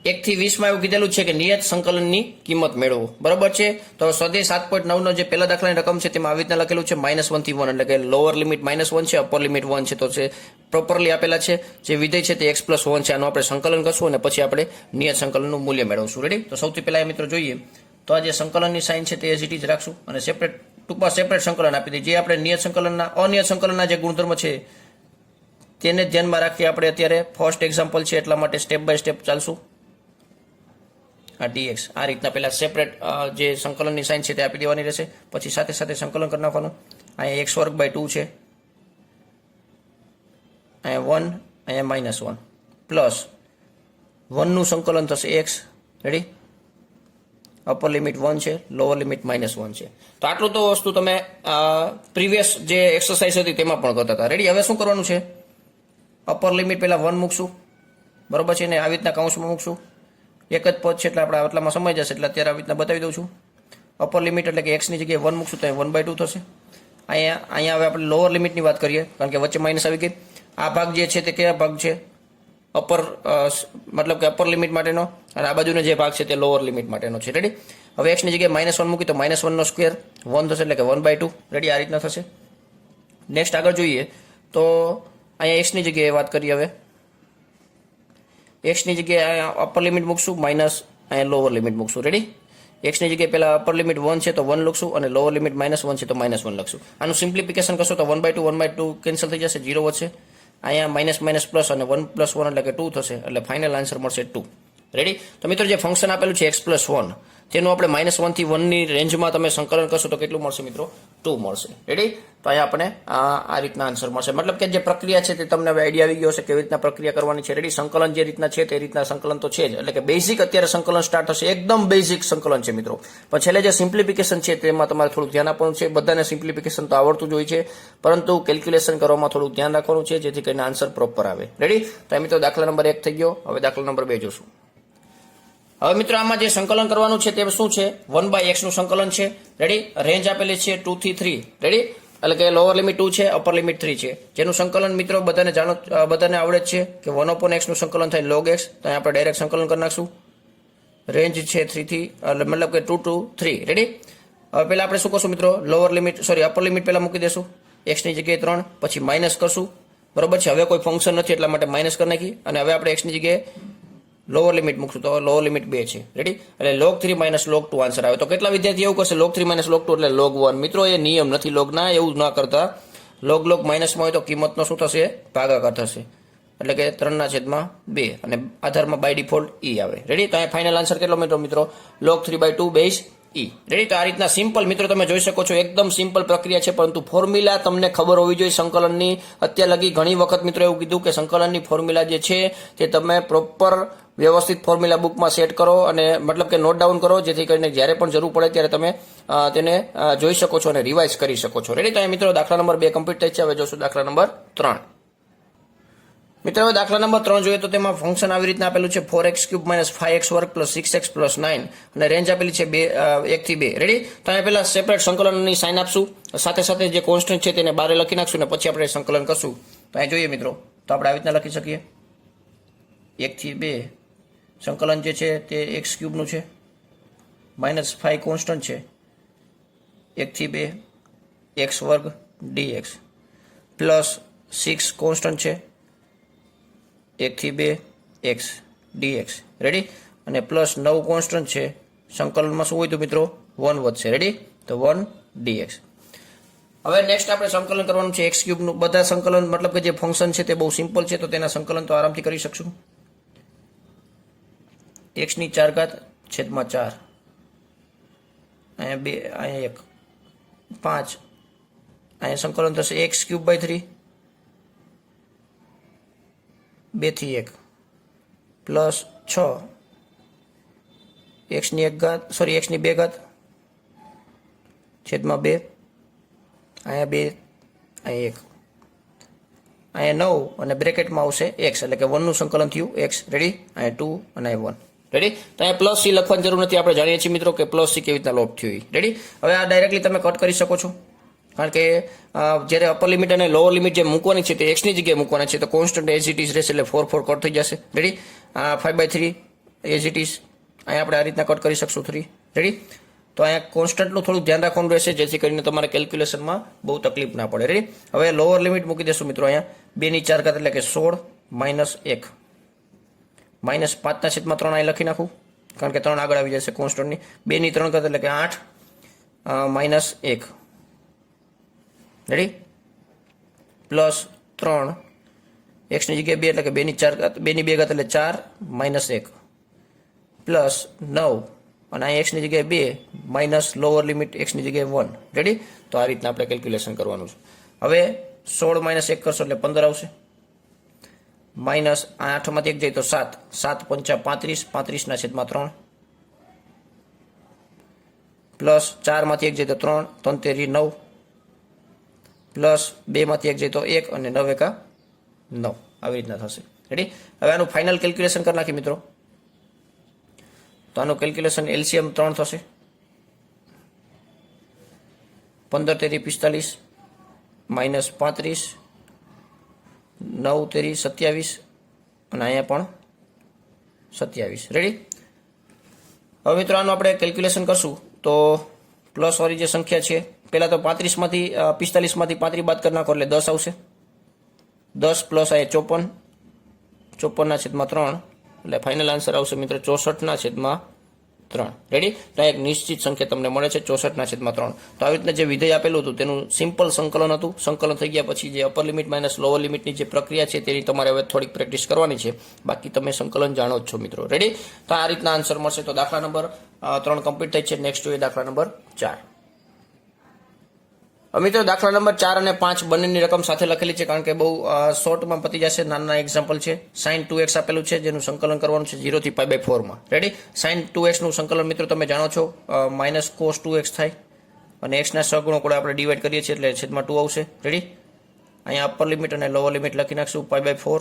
1 થી 20 માં એવું કીધેલું છે કે નિયત સંકલનની કિંમત મેળવો. બરાબર છે? તો સ્વાધ્યાય 7.9 નો જે પહેલા દાખલાની રકમ છે તેમાં આવી રીતના લખેલું છે -1 થી 1, એટલે કે લોઅર લિમિટ -1 છે, અપર લિમિટ 1 છે. તો છે પ્રોપરલી આપેલા છે. જે વિધેય છે તે x + 1 છે. આનું આપણે સંકલન કરશું અને પછી આપણે નિયત સંકલનનું મૂલ્ય મેળવશું. રેડી? તો સૌથી પહેલા મિત્રો જોઈએ તો આ જે સંકલનની સાઇન છે તે એઝ ઇટ ઇઝ રાખશું અને ટૂંકમાં સેપરેટ સંકલન આપી દઈએ. જે આપણે નિયત સંકલનના અનિયત સંકલનના જે ગુણધર્મ છે તેને ધ્યાનમાં રાખી આપણે અત્યારે ફર્સ્ટ એક્ઝામ્પલ છે એટલા માટે સ્ટેપ બાય સ્ટેપ ચાલશું. આ dx આ રીતના પહેલા સેપરેટ જે સંકલનની સાઇન છે તે આપી દેવાની રહેશે, પછી સાથે સાથે સંકલન કરી નાખવાનું. અહીંયા x² / 2 છે અહીંયા 1, અહીંયા -1 પ્લસ 1નું સંકલન થશે x. રેડી? અપર લિમિટ 1 છે, લોઅર લિમિટ -1 છે. તો આટલું તો વસ્તુ તમે પ્રીવિયસ જે એક્સરસાઇઝ હતી તેમાં પણ કરતા હતા. રેડી? હવે શું કરવાનું છે? અપર લિમિટ પહેલા 1 મૂકશું, બરોબર છે, ને આવી રીતના કૌંસમાં મૂકશું. એક જ પદ છે એટલે આપણે આટલામાં સમય જશે એટલે અત્યારે આવી રીતના બતાવી દઉં છું. અપર લિમિટ એટલે કે એક્સની જગ્યાએ 1 મૂકશું તો 1/2 થશે. અહીંયા હવે આપણે લોઅર લિમિટની વાત કરીએ કારણ કે વચ્ચે માઇનસ આવી ગઈ. આ ભાગ જે છે તે કયા ભાગ છે? અપર મતલબ કે અપર લિમિટ માટેનો, અને આ બાજુનો જે ભાગ છે તે લોઅર લિમિટ માટેનો છે. રેડી? હવે એક્સની જગ્યાએ -1 મૂકી તો -1નો સ્ક્વેર 1 થશે એટલે કે 1/2. રેડી? આ રીતના થશે. નેક્સ્ટ આગળ જોઈએ તો અહીંયા એક્સની જગ્યાએ વાત કરીએ. હવે એક્સની જગ્યાએ અહીંયા અપર લિમિટ મૂકશું માઇનસ અહીંયા લોઅર લિમિટ મૂકશું. રેડી? એક્સની જગ્યાએ પહેલા અપર લિમિટ 1 છે તો 1 લખશું અને લોઅર લિમિટ -1 છે તો -1 લખશું. આનું સિમ્પ્લિફિકેશન કરશો તો 1/2 કેન્સલ થઈ જશે, 0 વધશે. અહીંયા માઇનસ પ્લસ અને 1 + 1 એટલે કે 2 થશે એટલે ફાઇનલ આન્સર મળશે 2. રેડી? તો મિત્રો જે ફંક્શન આપેલું છે x+1 તેનું આપણે -1 થી 1 ની રેન્જમાં તમે સંકલન કરશો તો કેટલું મળશે મિત્રો? 2 મળશે. રેડી? તો અહીંયા આપણે આ રીતના આન્સર મળશે. મતલબ કે જે પ્રક્રિયા છે તે તમને હવે આઈડિયા આવી ગયો હશે કેવી રીતના પ્રક્રિયા કરવાની છે. રેડી? સંકલન જે રીતના છે તે રીતના સંકલન તો છે જ, એટલે કે બેઝિક અત્યારે સંકલન સ્ટાર્ટ થશે. એકદમ બેઝિક સંકલન છે મિત્રો. પણ છેલ્લે જે સિમ્પ્લિફિકેશન છે તેમાં તમારે થોડું ધ્યાન આપવાનું છે. બધાને સિમ્પ્લિફિકેશન તો આવડતું જ હોય છે, પરંતુ કેલ્ક્યુલેશન કરવામાં થોડું ધ્યાન રાખવાનું છે જેથી કરીને આન્સર પ્રોપર આવે. રેડી? તો મિત્રો દાખલા નંબર 1 થઈ ગયો. હવે દાખલા નંબર 2 જોશું. હવે મિત્રો આમાં જે સંકલન કરવાનું છે તે શું છે? 1/x નું સંકલન છે. રેડી? રેન્જ આપેલી છે 2 થી 3. રેડી? એટલે કે લોઅર લિમિટ 2 છે, અપર લિમિટ 3 છે. જેનું સંકલન મિત્રો બધાને આવડે જ છે કે 1/x નું સંકલન થાય log x. તો અહીંયા આપણે ડાયરેક્ટ સંકલન કરી નાખશું. રેન્જ છે 3 થી મતલબ કે 2 to 3. રેડી? હવે પહેલા આપણે શું કરશું મિત્રો? અપર લિમિટ પહેલા મૂકી દેશું x ની જગ્યાએ 3, પછી માઇનસ કરશું. બરોબર છે? હવે કોઈ ફંક્શન નથી એટલા માટે માઇનસ કરી નાખી અને હવે આપણે x ની જગ્યાએ લોઅર લિમિટ મૂકશું તો લોઅર લિમિટ 2 છે. રેડી? એટલે log 3 - log 2 આન્સર આવે. તો કેટલા વિદ્યાર્થી એવું કરશે log 3 - log 2 એટલે log 1? મિત્રો એ નિયમ નથી લોગના, એવું ના કરતા. log માઇનસમાં હોય તો કિંમતનો શું થશે? ભાગાકાર થશે. એટલે કે 3/2 અને આધારમાં બાય ડિફોલ્ટ e આવે. રેડી? તો અહીંયા ફાઇનલ આન્સર કેટલો મિત્રો? log 3/2 base e. રેડી? તો આ રીતના સિમ્પલ મિત્રો તમે જોઈ શકો છો, એકદમ સિમ્પલ પ્રક્રિયા છે, પરંતુ ફોર્મ્યુલા તમને ખબર હોવી જોઈએ સંકલનની. અત્યાર લગી ઘણી વખત મિત્રો એવું કીધું કે સંકલનની ફોર્મ્યુલા જે છે તે તમે પ્રોપર વ્યવસ્થિત ફોર્મ્યુલા બુકમાં સેટ કરો અને મતલબ કે નોટ ડાઉન કરો જેથી કરીને જ્યારે પણ જરૂર પડે ત્યારે તમે તેને જોઈ શકો છો અને રિવાઇઝ કરી શકો છો. રેડી? તો અહીંયા મિત્રો દાખલા નંબર 2 કમ્પ્લીટ થઈ છે. હવે જોશું દાખલા નંબર 3. મિત્રો હવે દાખલા નંબર 3 જોઈએ તો તેમાં ફંક્શન આવી રીતના આપેલું છે 4x³ - 5x² + 6x + 9 અને રેન્જ આપેલી છે 1 થી 2. રેડી? તો અહીંયા પહેલા સેપરેટ સંકલનની સાઇન આપશું, સાથે સાથે જે કોન્સ્ટન્ટ છે તેને બારે લખી નાખશું ને પછી આપણે સંકલન કરશું. તો અહીંયા જોઈએ મિત્રો તો આપણે આવી રીતના લખી શકીએ 1 થી 2 સંકલન જે છે તે x³ નું છે, -5 કોન્સ્ટન્ટ છે, 1 થી 2 x² dx પ્લસ 6 કોન્સ્ટન્ટ છે, 1 થી 2 x dx. રેડી? અને પ્લસ 9 કોન્સ્ટન્ટ છે. સંકલનમાં શું હોય તો મિત્રો 1 વધશે. રેડી? તો 1 dx. હવે નેક્સ્ટ આપણે સંકલન કરવાનું છે x³ નું. બધા સંકલન મતલબ કે જે ફંક્શન છે તે બહુ સિમ્પલ છે તો તેના સંકલન તો આરામથી કરી શકશું. x⁴ છેદમાં 4, અહીંયા 2, અહીંયા 1, 5, અહીંયા સંકલન થશે x³/3 2 થી 1 પ્લસ 6 x², છેદમાં 2, અહીંયા 2, અહીંયા 1, અહીંયા 9 અને બ્રેકેટમાં આવશે x એટલે કે 1 નું સંકલન થયું x. રેડી? અહીંયા 2 અને અહીંયા 1. રેડી? તો અહીંયા પ્લસ સી લખવાની જરૂર નથી, આપણે જાણીએ છીએ મિત્રો કે પ્લસ સી કેવી રીતના લોપ થયું. રેડી? હવે આ ડાયરેક્ટલી તમે કટ કરી શકો છો કારણ કે જ્યારે અપર લિમિટ અને લોઅર લિમિટ જે મૂકવાની છે તે એક્સની જગ્યાએ મૂકવાના છે તો કોન્સ્ટન્ટ એઝ ઇટ ઇઝ રહેશે એટલે 4 કટ થઈ જશે. રેડી? 5/3 એઝ ઇટ ઇઝ અહીંયા આપણે આ રીતના કટ કરી શકશું 3. રેડી? તો અહીંયા કોન્સ્ટન્ટનું થોડું ધ્યાન રાખવાનું રહેશે જેથી કરીને તમારે કેલ્ક્યુલેશનમાં બહુ તકલીફ ના પડે. રેડી? હવે લોઅર લિમિટ મૂકી દેશું મિત્રો અહીંયા 2/4 એટલે કે 16 -1 -5/3 અહીં લખી નાખું કારણ કે 3 આગળ આવી જશે કોન્સ્ટન્ટની. 2/3 એટલે કે 8 -1. રેડી? પ્લસ 3 x ની જગ્યાએ 2 એટલે કે 2/2 એટલે 4 -1 પ્લસ 9 અને અહીં x ની જગ્યાએ 2 માઇનસ લોઅર લિમિટ x ની જગ્યાએ 1. રેડી? તો આ રીતના આપણે કેલ્ક્યુલેશન કરવાનું છે. હવે 16 - 1 કરશો એટલે 15 આવશે. માઇનસ 8માંથી 1 જાય તો 7, 7 પંચા 35, 35/3 પ્લસ 4માંથી 1 જાય તો 3, 3 તેરી 9 પ્લસ 2માંથી 1 જાય તો 1 અને 9 એકા 9 આવી રીતના થશે. રેડી. હવે આનું ફાઇનલ કેલ્ક્યુલેશન કરી નાખી મિત્રો. તો આનું કેલ્ક્યુલેશન એલસીએમ 3 થશે. 15 તેરી 45 માઇનસ 35, 9 તેરી 27 અને અહીંયા પણ 27. રેડી. હવે મિત્રો આનું આપણે કેલ્ક્યુલેશન કરશું તો પ્લસ વાળી જે સંખ્યા છે પહેલાં તો 35માંથી 45માંથી 35 બાદ કરી નાખો એટલે 10 આવશે. 10 પ્લસ અહીંયા 54, 54/3 એટલે ફાઇનલ આન્સર આવશે મિત્રો 64/3. રેડી. તો એક નિશ્ચિત સંખ્યા તમને મળે છે 64/3. તો આવી રીતના જે વિધેય આપેલું હતું તેનું સિમ્પલ સંકલન હતું. સંકલન થઈ ગયા પછી જે અપર લિમિટ માઇનસ લોઅર લિમિટની જે પ્રક્રિયા છે તેની તમારે હવે થોડીક પ્રેક્ટિસ કરવાની છે. બાકી તમે સંકલન જાણો જ છો મિત્રો. રેડી. તો આ રીતના આન્સર મળશે. તો દાખલા નંબર 3 કમ્પ્લીટ થઈ છે. નેક્સ્ટ જોઈએ દાખલા નંબર 4. મિત્રો દાખલા નંબર 4 અને 5 બંનેની રકમ સાથે લખેલી છે કારણ કે બહુ શોર્ટમાં પતી જશે. નાના એક્ઝામ્પલ છે. sin 2x આપેલું છે જેનું સંકલન કરવાનું છે 0 થી π/4 માં. રેડી. sin 2x નું સંકલન મિત્રો તમે જાણો છો માઇનસ cos 2x થાય અને x ના સહગુણક વડે આપણે ડિવાઈડ કરીએ છીએ એટલે છેદમાં 2 આવશે. રેડી. અહીંયા અપર લિમિટ અને લોઅર લિમિટ લખી નાખશું π/4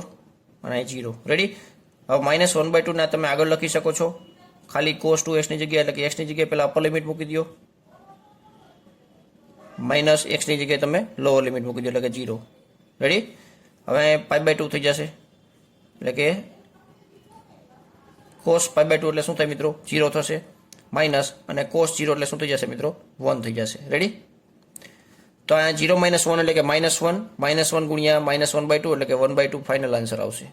અને અહીં 0. રેડી. હવે -1/2 ના તમે આગળ લખી શકો છો ખાલી cos 2x ની જગ્યાએ એટલે કે x ની જગ્યાએ પહેલા અપર લિમિટ મૂકી દો માઇનસ x ની જગ્યાએ તમે લોઅર લિમિટ મૂકી દો એટલે કે 0. રેડી. હવે π/2 થઈ જશે એટલે કે cos π/2 એટલે શું થાય મિત્રો 0 થશે માઇનસ અને cos 0 એટલે શું થઈ જશે મિત્રો 1 થઈ જશે. રેડી. તો આ 0 - 1 એટલે કે -1 ગુણ્યા -1/2 એટલે કે 1/2 ફાઇનલ આન્સર આવશે.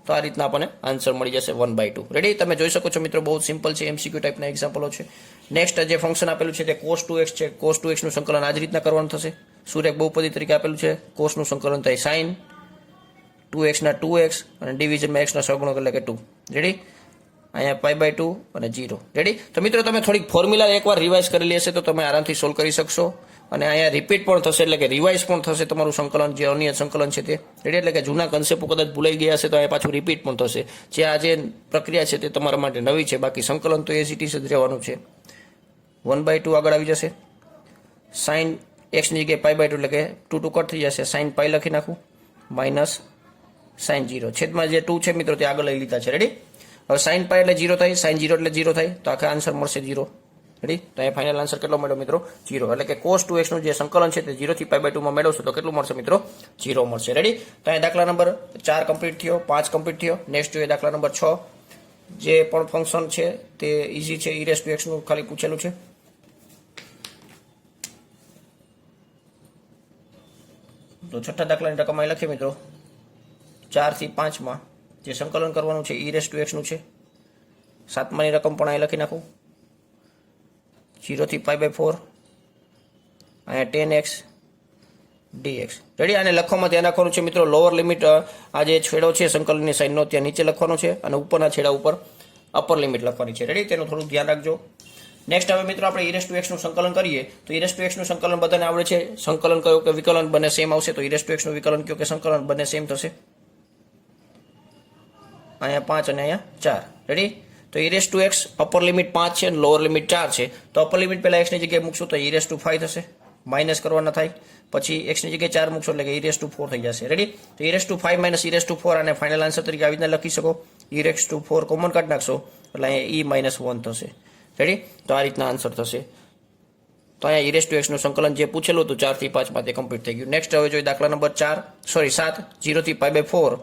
તો આ રીતના આપણને આન્સર મળી જશે 1/2. રેડી. તમે જોઈ શકો છો મિત્રો બહુ સિમ્પલ છે. એમસીક્યુ ટાઈપના એક્ઝામ્પલો છે. નેક્સ્ટ જે ફંક્શન આપેલું છે તે cos 2x છે. cos 2x નું સંકલન આ જ રીતના કરવાનું થશે. સુરેખ બહુપદી તરીકે આપેલું છે. cos નું સંકલન થાય sin 2x ના 2x અને ડિવિઝનમાં x ના સહગુણક એટલે કે 2. રેડી. અહીંયા π/2 અને 0. રેડી. તો મિત્રો તમે થોડીક ફોર્મ્યુલા એકવાર રિવાઇઝ કરેલી હશે તો તમે આરામથી સોલ્વ કરી શકશો અને અહીંયા રિપીટ પણ થશે એટલે કે રિવાઇઝ પણ થશે તમારું સંકલન જે અનિયત સંકલન છે તે. રેડી. એટલે કે જૂના કન્સેપ્ટ કદાચ ભૂલાઈ ગયા હશે તો અહીંયા પાછું રિપીટ પણ થશે. જે આ જે પ્રક્રિયા છે તે તમારા માટે નવી છે. બાકી સંકલન તો એઝ ઇટ ઇઝ જ રહેવાનું છે. 1/2 આગળ આવી જશે. sin x ની જગ્યાએ π/2 એટલે કે 2 2 કટ થઈ જશે. sin π લખી નાખું માઇનસ sin 0 છેદમાં જે 2 છે મિત્રો તે આગળ લઈ લીધા છે. રેડી. હવે sin π એટલે 0 થાય, sin 0 એટલે 0 થાય તો આખા આન્સર મળશે 0. રેડી. તો અહીંયા ફાઇનલ આન્સર કેટલો મળ્યો મિત્રો 0. એટલે કે cos 2x નું જે સંકલન છે તે 0 થી π/2 માં મેળવશો તો કેટલું મળશે મિત્રો 0 મળશે. રેડી. તો અહીંયા દાખલા નંબર 4 કમ્પ્લીટ થયો, 5 કમ્પ્લીટ થયો. નેક્સ્ટ જોઈએ દાખલા નંબર 6. જે પણ ફંક્શન છે તે ઇઝી છે. e⁻x નું ખાલી પૂછેલું છે. તો છઠ્ઠા દાખલાની રકમ અહીં લખીએ મિત્રો 4 થી 5 માં જે સંકલન કરવાનું છે e⁻x નું છે. સાતમાની રકમ પણ અહીં લખી નાખું 0 થી π/4 અહીંયા 10x dx. રેડી. આને લખવામાં ધ્યાન રાખવાનું છે મિત્રો લોઅર લિમિટ આ જે છેડો છે સંકલનની સાઈનનો ત્યાં નીચે લખવાનો છે અને ઉપરના છેડા ઉપર અપર લિમિટ લખવાની છે. રેડી. તેનું થોડું ધ્યાન રાખજો. નેક્સ્ટ હવે મિત્રો આપણે e⁻x નું સંકલન કરીએ તો e⁻x નું સંકલન બધાને આવડે છે. સંકલન કયો કે વિકલન બંને સેમ આવશે તો e⁻x નું વિકલન કયો કે સંકલન બંને સેમ થશે. અહીંયા 5 અને અહીંયા 4. રેડી. તો e⁻x અપર લિમિટ 5 છે અને લોઅર લિમિટ 4 છે તો અપર લિમિટ પહેલા x ની જગ્યાએ મૂકશું તો e⁻5 થશે. માઇનસ કરવાના થાય પછી x ની જગ્યાએ 4 મૂકશો એટલે કે e⁻4 થઈ જશે. રેડી. તો e⁻5 - e⁻4 અને ફાઇનલ આન્સર તરીકે આવી રીતના લખી શકો. e⁻4 કોમન કાઢી નાખશો એટલે અહીંયા e-1 થશે. રેડી. તો આ રીતના આન્સર થશે. તો અહીંયા e⁻x નું સંકલન જે પૂછેલું હતું 4 થી 5 માં તે કમ્પ્લીટ થઈ ગયું. નેક્સ્ટ હવે જોઈએ દાખલા નંબર 7 0 થી π/4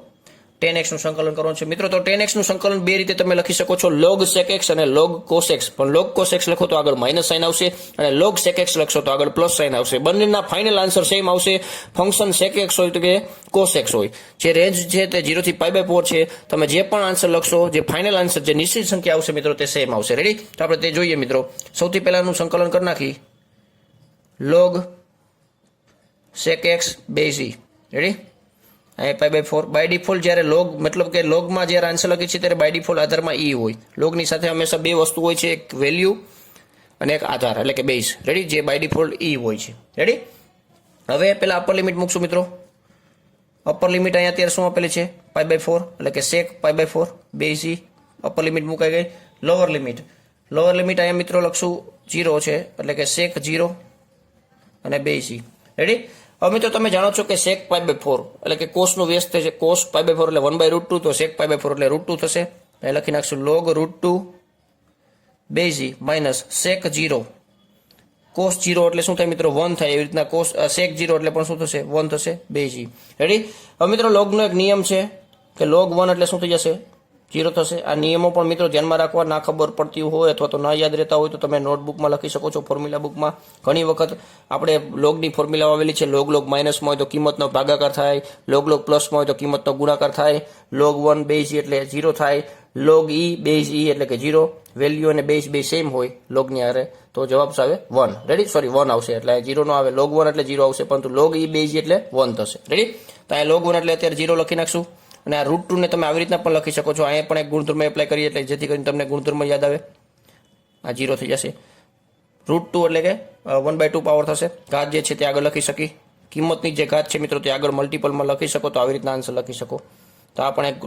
10x નું સંકલન કરવાનું છે મિત્રો. તો 10x નું સંકલન બે રીતે તમે લખી શકો છો log sec x અને log cos x. પણ log cos x લખો તો આગળ માઇનસ સાઇન આવશે અને log sec x લખશો તો આગળ પ્લસ સાઇન આવશે. બંનેના ફાઇનલ આન્સર સેમ આવશે. ફંક્શન sec x હોય તો કે cos x હોય. જે રેન્જ છે તે 0 થી π/4 છે. તમે જે પણ આન્સર લખશો જે ફાઇનલ આન્સર જે નિશ્ચિત સંખ્યા આવશે મિત્રો તે સેમ આવશે. રેડી. તો આપણે તે જોઈએ મિત્રો. સૌથી પહેલાનું સંકલન કરી નાખી log sec x base e. Ready. અહીંયા π/4 બાય ડિફોલ્ટ જ્યારે લોગ મતલબ કે લોગમાં જ્યારે આન્સર લખી છે ત્યારે બાય ડિફોલ્ટ આધારમાં e હોય. લોગની સાથે હંમેશા બે વસ્તુ હોય છે, એક વેલ્યુ અને એક આધાર એટલે કે બેઝ. રેડી. જે બાય ડિફોલ્ટ e હોય છે. રેડી. હવે પેલા અપર લિમિટ મૂકશું મિત્રો. અપર લિમિટ અહીંયા અત્યારે શું આપેલી છે π/4 એટલે કે sec π/4 base e upper limit મુકાઈ ગઈ. લોઅર લિમિટ અહીંયા મિત્રો લખશું 0 છે એટલે કે sec 0 અને બેઝ e. રેડી. હવે મિત્રો તમે જાણો છો કે sec π/4 એટલે કે કોસનું વ્યસ્ત છે. cos π/4 એટલે 1/√2 તો sec π/4 એટલે √2 થશે. એ લખી નાખશું log √2 base e minus sec 0 cos 0 એટલે શું થાય મિત્રો 1 થાય. એવી રીતના cos sec 0 એટલે પણ શું થશે 1 થશે બેઝ e. રેડી. હવે મિત્રો લોગનો એક નિયમ છે કે log 1 એટલે શું થઈ જશે 0 થશે. આ નિયમો પણ મિત્રો ધ્યાનમાં રાખવા. ના ખબર પડતી હોય અથવા તો ના યાદ રહેતા હોય તો તમે નોટબુકમાં લખી શકો છો. ફોર્મ્યુલા બુકમાં ઘણી વખત આપણે લોગની ફોર્મ્યુલા આવેલી છે. લોગ માઇનસમાં હોય તો કિંમતનો ભાગાકાર થાય, લોગ પ્લસમાં હોય તો કિંમતનો ગુણાકાર થાય, log 1 બેઝ e એટલે 0 થાય, log e બેઝ e એટલે કે 0. વેલ્યુ અને બેઝ બે સેમ હોય લોગની આરે તો જવાબ આવે 1. રેડી. સોરી 1 આવશે એટલે 0 નો આવે. log 1 એટલે 0 આવશે પરંતુ log e બેઝ e એટલે 1 થશે. રેડી. તો અહીંયા log 1 એટલે અત્યારે 0 લખી નાખશું. અને આ √2 ને તમે આવી રીતના પણ લખી શકો છો. અહીંયા પણ એક ગુણધર્મ એપ્લાય કરીએ એટલે જેથી કરીને તમને ગુણધર્મ યાદ આવે. આ 0 થઈ જશે. √2 એટલે કે 1/2 પાવર થશે. ઘાત જે છે તે આગળ લખી શકી. કિંમતની જે ઘાત છે મિત્રો તે આગળ મલ્ટિપલમાં લખી શકો તો આવી રીતના આન્સર લખી શકો. તો આ પણ એક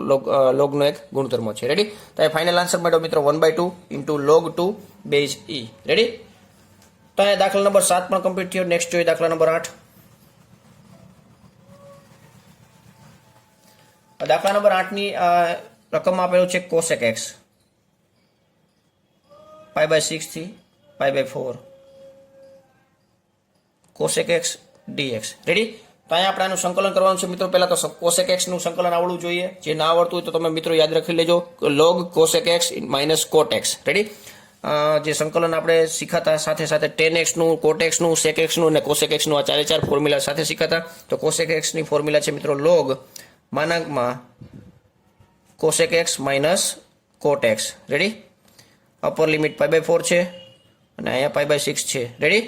લોગનો એક ગુણધર્મ છે. રેડી. તો એ ફાઇનલ આન્સર મળ્યો મિત્રો 1/2 into log 2 base e. Ready. તો અહીંયા દાખલા નંબર 7 પણ કમ્પ્લીટ થયો. નેક્સ્ટ જોઈએ દાખલા નંબર 8. દાખલા નંબર 8 ની રકમ આપેલું છે cosec x π/6 થી π/4 cosec x dx. રેડી. તો અહીંયા આપણે આનું સંકલન કરવાનું છે મિત્રો. પહેલા તો cosec x નું સંકલન આવડવું જોઈએ. જે ના આવડતું હોય તો તમે મિત્રો યાદ રાખી લેજો log cosec x minus cot x. Ready. જે સંકલન આપણે શીખાતા સાથે સાથે tan x નું, cot x નું, sec x નું અને cosec x નું આ ચારે ફોર્મ્યુલા સાથે શીખાતા. તો cosec x ની ફોર્મ્યુલા છે મિત્રો log માનાંકમાં cosec x minus cot x. Ready. Upper limit π/4 છે અને અહીંયા π/6 છે. રેડી.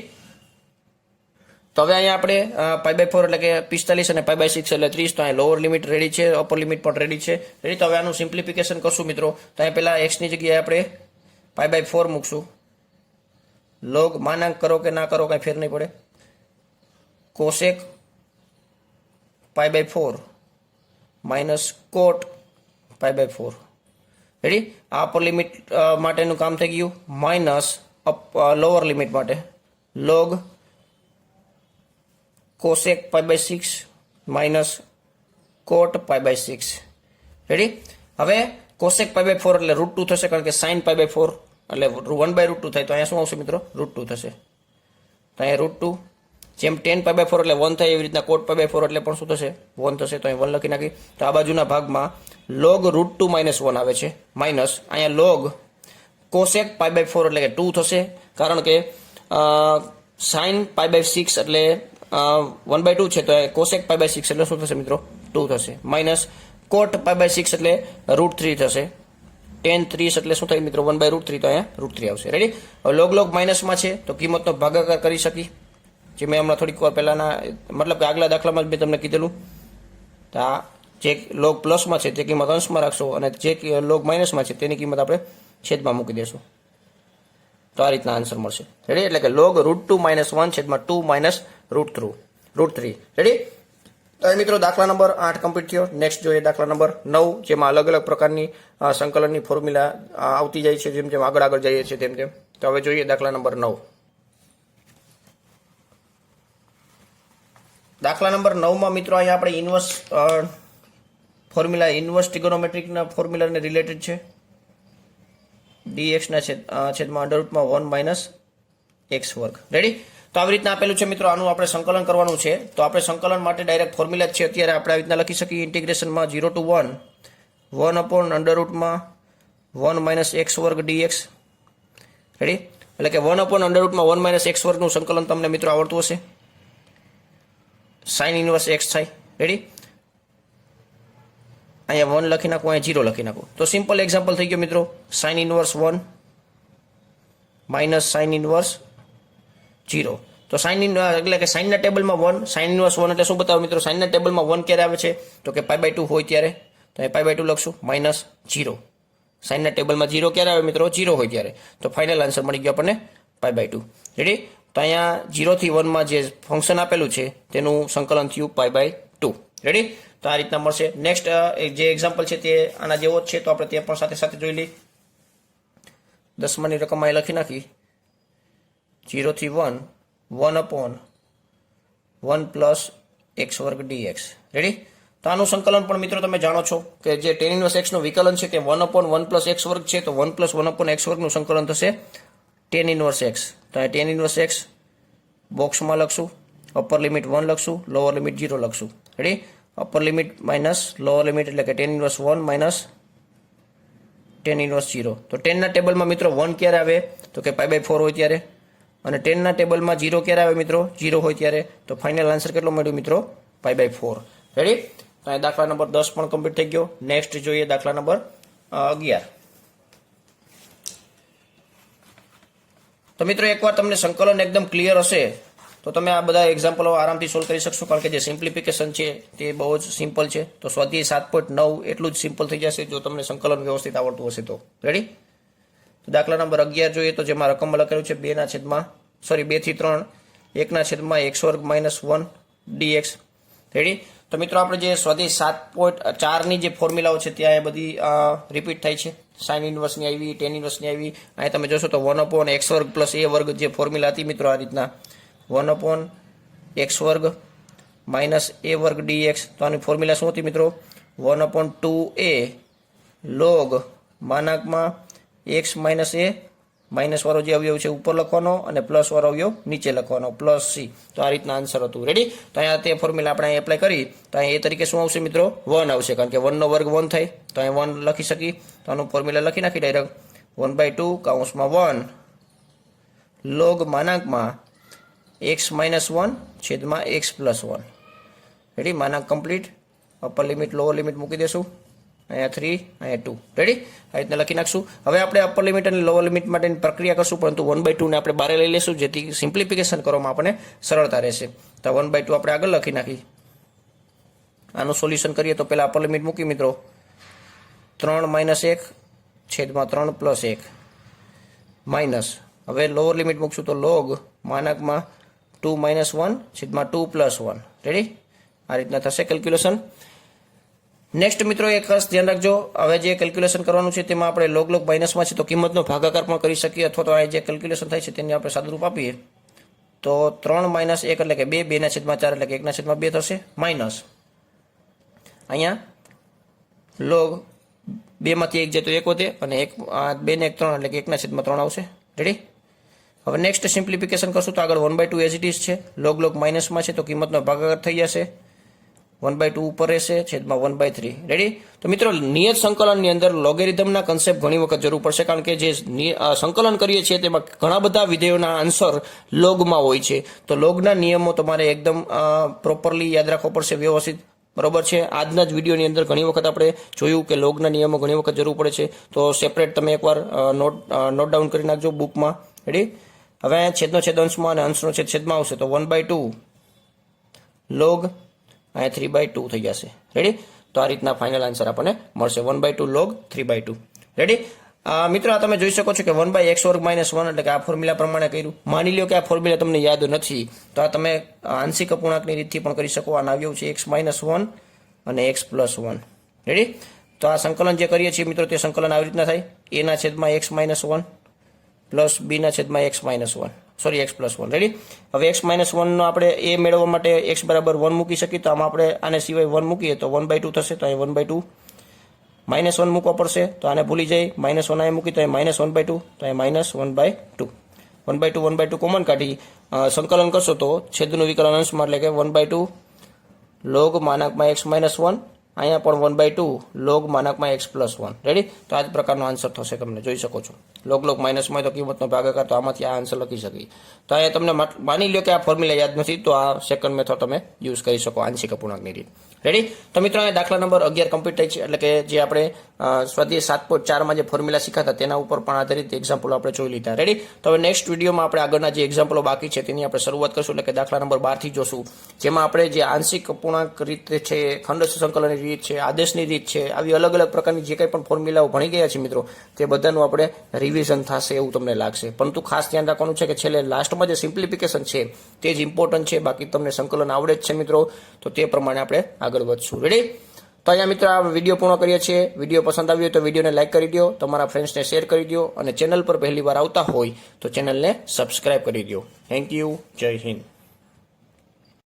તો હવે અહીંયા આપણે π/4 એટલે કે 45 અને π/6 એટલે 30. તો અહીંયા લોઅર લિમિટ રેડી છે, અપર લિમિટ પણ રેડી છે. રેડી. તો હવે આનું સિમ્પ્લિફિકેશન કરશું મિત્રો. તો અહીંયા પહેલા x ની જગ્યાએ આપણે π/4 મૂકશું. લોગ માનાંક કરો કે ના કરો કાંઈ ફેર નહીં પડે. cosec π/4 minus cot π/4. રેડી. આ અપર લિમિટ માટેનું કામ થઈ ગયું. માઇનસ લોઅર લિમિટ માટે log cosec π/6 minus cot π/6. Ready. હવે cosec π/4 એટલે √2 થશે કારણ કે sin π/4 એટલે 1/√2 થાય. તો અહીંયા શું આવશે મિત્રો √2 થશે. તો અહીંયા √2 જેમ tan π/4 એટલે 1 થાય એવી રીતના cot π/4 એટલે પણ શું થશે 1 થશે. તો અહીં 1 લખી નાખી. તો આ બાજુના ભાગમાં log √2 - 1 આવે છે માઇનસ અહીંયા log cosec π/4 એટલે કે 2 થશે કારણ કે sin π/6 એટલે 1/2 છે. તો cosec π/6 એટલે શું થશે મિત્રો 2 થશે માઇનસ cot π/6 એટલે √3 થશે. tan 30 એટલે શું થાય મિત્રો 1/√3. તો અહીંયા √3 આવશે. રેડી. હવે log માઇનસમાં છે તો કિંમતનો ભાગાકાર કરી શકી. જે મેં હમણાં થોડીક વાર પહેલાના મતલબ કે આગલા દાખલામાં જ મેં તમને કીધેલું. તો આ જે log પ્લસમાં છે તે કિંમત અંશમાં રાખશો અને જે log માઇનસમાં છે તેની કિંમત આપણે છેદમાં મૂકી દેશું. તો આ રીતના આન્સર મળશે. રેડી. એટલે કે log √2 - 1 છેદમાં 2 - √3. રેડી. તો મિત્રો દાખલા નંબર 8 કમ્પ્લીટ થયો. નેક્સ્ટ જોઈએ દાખલા નંબર 9 જેમાં અલગ અલગ પ્રકારની સંકલનની ફોર્મ્યુલા આવતી જાય છે જેમ જેમ આગળ જઈએ છીએ તેમ તેમ. તો હવે જોઈએ દાખલા નંબર 9. દાખલા નંબર 9માં મિત્રો અહીંયા આપણે ઇન્વર્સ ફોર્મ્યુલા ઇન્વર્સ ટ્રિગોનોમેટ્રિકના ફોર્મ્યુલાને રિલેટેડ છે. dx ના છેદમાં √1 - x². રેડી. તો આવી રીતના આપેલું છે મિત્રો. આનું આપણે સંકલન કરવાનું છે. તો આપણે સંકલન માટે ડાયરેક્ટ ફોર્મ્યુલા જ છે અત્યારે આપણે આવી રીતના લખી શકીએ. ઇન્ટિગ્રેશનમાં 0 to 1 1/√1 - x² dx. રેડી. એટલે કે 1/√1 - x² નું સંકલન તમને મિત્રો આવડતું હશે. sin ઇન્વર્સ x થાય. રેડી. અહીંયા 1 લખી નાખો, અહીંયા 0 લખી નાખો. તો સિમ્પલ એક્ઝામ્પલ થઈ ગયો મિત્રો. sin inverse 1 minus sin inverse 0. તો એટલે કે સાઇનના ટેબલમાં 1, sin ઇન્વર્સ 1 એટલે શું બતાવો મિત્રો? સાઇનના ટેબલમાં 1 ક્યારે આવે છે તો કે π/2 હોય ત્યારે. તો અહીં π/2 લખશું માઇનસ 0. સાઇનના ટેબલમાં 0 ક્યારે આવે મિત્રો? 0 હોય ત્યારે. તો ફાઇનલ આન્સર મળી ગયો આપણને π/2. રેડી. તો અહીંયા 0 થી 1 માં જે ફંક્શન આપેલું છે તેનું સંકલન થયું π/2. રેડી? તો આ રીતના મળશે. નેક્સ્ટ જે એક્ઝામ્પલ છે તે આના જેવો જ છે, તો આપણે તે પણ સાથે સાથે જોઈ લઈએ. 10 રકમ અહીં લખી નાખી. 0 થી 1 1/1 પ્લસ x વર્ગ dx. રેડી? તો આનું સંકલન પણ મિત્રો તમે જાણો છો કે જે tan ઇન્વર્સ x નું વિકલન છે તે 1/1 પ્લસ x વર્ગ છે, તો 1 પ્લસ 1/x વર્ગનું સંકલન થશે tan ઇન્વર્સ x. તો આ tan ઇન્વર્સ x બોક્સમાં લખશું, અપર લિમિટ 1 લખશું, લોઅર લિમિટ 0 લખશું. Ready? Upper limit minus lower limit એટલે કે tan inverse 1 minus tan inverse 0. તો tan ના ટેબલમાં મિત્રો 1 ક્યારે આવે? તો કે π/4 હોય ત્યારે, અને tan ના ટેબલમાં 0 ક્યારે આવે મિત્રો? 0 હોય ત્યારે. તો ફાઇનલ આન્સર કેટલો મળ્યો મિત્રો? π/4. રેડી? તો અહીં દાખલા નંબર 10 પણ કમ્પ્લીટ થઈ ગયો. નેક્સ્ટ જોઈએ દાખલા નંબર 11. તો મિત્રો એકવાર તમને સંકલન એકદમ ક્લિયર હશે તો તમે આ બધા એક્ઝામ્પલો આરામથી સોલ્વ કરી શકશો, કારણ કે જે સિમ્પ્લિફિકેશન છે તે બહુ જ સિમ્પલ છે. તો સ્વાધ્યાય 7.9 એટલું જ સિમ્પલ થઈ જશે જો તમને સંકલન વ્યવસ્થિત આવડતું હશે તો. રેડી? તો દાખલા નંબર 11 જોઈએ, તો જેમાં રકમ લખેલું છે 2 થી 3 1/x વર્ગ માઇનસ 1 dx. રેડી? તો મિત્રો આપણે જે સ્વાધ્યાય 7.4 ની જે ફોર્મ્યુલાઓ છે ત્યાં એ બધી રિપીટ થાય છે. સાઇન ઇન્વર્સની આવી, ટેન ઇન્વર્સની આવી. અહીં તમે જોશો તો 1/x વર્ગ પ્લસ a વર્ગ જે ફોર્મ્યુલા હતી મિત્રો આ રીતના 1/x વર્ગ માઇનસ a વર્ગ dx. તો આની ફોર્મ્યુલા શું હતી મિત્રો? 1/2a log માનાંકમાં x minus a, minus વાળો જે અવયવ છે ઉપર લખવાનો અને પ્લસ વાળો અવયવ નીચે લખવાનો, પ્લસ c. તો આ રીતના આન્સર હતું. રેડી? તો અહીંયા તે ફોર્મ્યુલા આપણે એપ્લાય કરી તો અહીં એ તરીકે શું આવશે મિત્રો? 1 આવશે, કારણ કે 1 નો વર્ગ 1 થાય, તો અહીં 1 લખી શકી. તો આનું ફોર્મ્યુલા લખી નાખી ડાયરેક્ટ 1/2 કૌંસમાં 1 log માનાંકમાં x માઇનસ 1 છેદમાં x પ્લસ 1. રેડી? માનાંક complete. Upper limit lower limit મૂકી દેશું. અહીંયા 3, અહીંયા 2. રેડી? આ રીતના લખી નાખશું. હવે આપણે અપર લિમિટ અને લોઅર લિમિટ માટેની પ્રક્રિયા કરશું, પરંતુ 1/2 ને આપણે બારે લઈ લેશું જેથી સિમ્પ્લિફિકેશન કરવામાં આપણને સરળતા રહેશે. તો 1/2 આપણે આગળ લખી નાખી. આનું સોલ્યુશન કરીએ તો પહેલાં અપર લિમિટ મૂકી મિત્રો 3 - 1 છેદમાં 3 પ્લસ 1 માઇનસ. હવે લોઅર લિમિટ મૂકશું તો લોગ માનાંકમાં 2 - 1 છેદમાં 2 પ્લસ 1. રેડી? આ રીતના થશે કેલ્ક્યુલેશન. નેક્સ્ટ મિત્રો એક ખાસ ધ્યાન રાખજો, હવે જે કેલ્ક્યુલેશન કરવાનું છે તેમાં આપણે લોગ માઇનસમાં છે તો કિંમતનો ભાગાકાર પણ કરી શકીએ, અથવા તો આ જે કેલ્ક્યુલેશન થાય છે તેને આપણે સાદુરૂપ આપીએ તો 3 - 1 એટલે કે 2, 2/4 એટલે કે 1/2 થશે, માઇનસ અહીંયા લોગ 2 માંથી 1 જાય તો 1 વધે, અને 2 ને 1 3 એટલે કે 1/3 આવશે. રેડી? હવે નેક્સ્ટ સિમ્પ્લિફિકેશન કરશું તો આગળ 1/2 એઝ ઇટ ઇઝ છે, લોગ માઇનસમાં છે તો કિંમતનો ભાગાકાર થઈ જશે, 1/2 ઉપર રહેશે છેદમાં 1/3. રેડી? તો મિત્રો નિયત સંકલનની અંદર લોગેરિધમના કન્સેપ્ટ ઘણી વખત જરૂર પડશે, કારણ કે જે સંકલન કરીએ છીએ તેમાં ઘણા બધા વિધેયોના આન્સર લોગમાં હોય છે. તો લોગના નિયમો તમારે એકદમ પ્રોપરલી યાદ રાખવો પડશે, વ્યવસ્થિત. બરોબર છે? આજના જ વિડીયોની અંદર ઘણી વખત આપણે જોયું કે લોગના નિયમો ઘણી વખત જરૂર પડે છે, તો સેપરેટ તમે એકવાર નોટ ડાઉન કરી નાખજો બુકમાં. રેડી? હવે છેદનો છેદ અંશમાં અને અંશનો છેદ છેદમાં આવશે તો 1/2 લોગ અહીંયા 3/2 થઈ જશે. રેડી? તો આ રીતના ફાઇનલ આન્સર આપણને મળશે 1/2 લોગ 3/2. રેડી? મિત્રો આ તમે જોઈ શકો છો કે 1/x વર્ગ માઇનસ 1 એટલે કે આ ફોર્મ્યુલા પ્રમાણે કર્યું. માની લો કે આ ફોર્મ્યુલા તમને યાદ નથી તો આ તમે આંશિક અપૂર્ણાંકની રીતથી પણ કરી શકો. આના અવયવ છે x માઇનસ 1 અને x પ્લસ 1. રેડી? તો આ સંકલન જે કરીએ છીએ મિત્રો તે સંકલન આવી રીતના થાય, a ના છેદમાં x માઇનસ 1 પ્લસ b ના છેદમાં x minus 1, sorry x plus 1. Ready? હવે x માઇનસ 1 નો આપણે a મેળવવા માટે x બરાબર 1 મૂકી શકીએ, તો આમાં આપણે આને સિવાય 1 મૂકીએ તો 1/2 થશે, તો અહીં 1/2 માઇનસ 1 મૂકવા પડશે, તો આને ભૂલી જાય, માઇનસ 1 અહીં મૂકી તો અહીં -1/2, તો અહીં -1/2. 1/2 કોમન કાઢી સંકલન કરશો તો છેદનું વિકલન અંશમાં એટલે કે 1/2 લોગ માનાંકમાં x માઇનસ 1, અહીંયા પણ 1/2 લોગ માનાંકમાં x પ્લસ 1. રેડી? તો આ જ પ્રકારનો આન્સર થશે, તમને જોઈ શકો છો. લોગ માઇનસમાં તો કિંમતનો ભાગાકાર, તો આમાંથી આ આન્સર લખી શકીએ. તો અહીંયા તમને માની લો કે આ ફોર્મ્યુલા યાદ નથી તો આ સેકન્ડ મેથડ તમે યુઝ કરી શકો, આંશિક અપૂર્ણાંકની રીત. રેડી? તો મિત્રો અહીંયા દાખલા નંબર 11 કમ્પ્લીટ થઈ છે, એટલે કે જે આપણે સ્વાધ્યાય 7.4માં જે ફોર્મ્યુલા શીખાતા તેના ઉપર પણ આધારિત એક્ઝામ્પલો આપણે જોઈ લીધા. રેડી? તો હવે નેક્સ્ટ વિડીયોમાં આપણે આગળના જે એક્ઝામ્પલો બાકી છે તેની આપણે શરૂઆત કરશું, એટલે કે દાખલા નંબર 12 થી જોશું, જેમાં આપણે જે આંશિક અપૂર્ણાંક રીત છે, ખંડસ્થ સંકલનની રીત છે, આદેશની રીત છે, આવી અલગ અલગ પ્રકારની જે કંઈ પણ ફોર્મ્યુલાઓ ભણી ગયા છે મિત્રો તે બધાનું આપણે રિવિઝન થશે એવું તમને લાગશે. પરંતુ ખાસ ધ્યાન રાખવાનું છે કે છેલ્લે લાસ્ટમાં જે સિમ્પ્લિફિકેશન છે તે જ ઇમ્પોર્ટન્ટ છે, બાકી તમને સંકલન આવડે જ છે મિત્રો, તો તે પ્રમાણે આપણે આગળ આગળ વધશું. રેડી? તો અહીંયા મિત્રો આ વિડીયો પૂર્ણ કરીએ છીએ. વિડીયો પસંદ આવ્યો હોય તો વિડીયોને લાઇક કરી દો, તમારા ફ્રેન્ડ્સને શેર કરી દો અને ચેનલ પર પહેલી વાર આવતા હોય તો ચેનલને સબસ્ક્રાઇબ કરી દો. Thank you. જય હિન્દ.